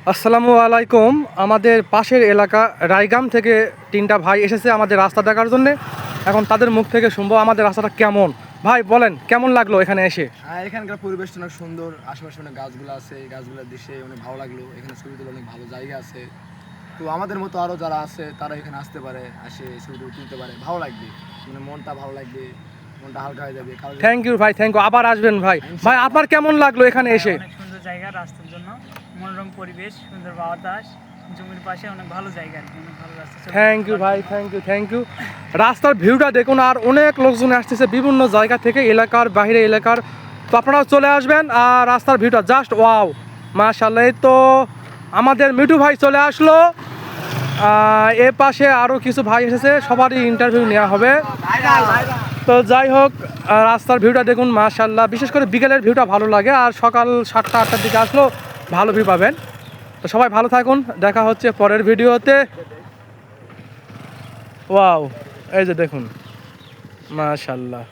আসসালামু আলাইকুম। আমাদের পাশের এলাকা রায়গ্রাম থেকে 3টা ভাই এসেছে আমাদের রাস্তা দেখার জন্য। এখন তাদের মুখ থেকে শুনবো আমাদের রাস্তাটা কেমন। ভাই বলেন কেমন লাগলো এখানে এসে? এখানকার পরিবেশটা অনেক সুন্দর, আশেপাশে অনেক গাছগুলো আছে, এই গাছগুলোর দৃশ্যে অনেক ভালো লাগলো। এখানে ছবি তুলে অনেক ভালো জায়গা আছে। তো আমাদের মতো আরও যারা আছে তারা এখানে আসতে পারে, আসে ছবি তুলতে পারে, ভালো লাগবে, মানে মনটা ভালো লাগবে, মনটা হালকা হয়ে যাবে। থ্যাংক ইউ ভাই, থ্যাংক ইউ। আবার আসবেন ভাই। ভাই আপনার কেমন লাগলো এখানে এসে? অনেক সুন্দর জায়গা, রাস্তার জন্য মনোরম পরিবেশ, সুন্দর বাতাস, জমির পাশে অনেক ভালো জায়গা আর কি, অনেক ভালো রাস্তা। থ্যাংক ইউ ভাই, থ্যাংক ইউ। রাস্তার ভিউটা দেখুন, আর অনেক লোকজন আসতেছে বিভিন্ন জায়গা থেকে, এলাকার বাইরে এলাকার। তো আপনারাও চলে আসবেন। আর রাস্তার ভিউটা জাস্ট ওয়াও, মাশাআল্লাহ। এই তো আমাদের মিঠু ভাই চলে আসলো। এ পাশে আরও কিছু ভাই এসেছে, সবারই ইন্টারভিউ নেওয়া হবে। তো যাই হোক, রাস্তার ভিউটা দেখুন, মাশাআল্লাহ। বিশেষ করে বিকেলের ভিউটা ভালো লাগে, আর সকাল 7টা 8টার দিকে আসলেও ভালো ভিউ পাবেন। তো সবাই ভালো থাকুন, দেখা হচ্ছে পরের ভিডিওতে। ওয়াও, এই যে দেখুন, মাশাআল্লাহ।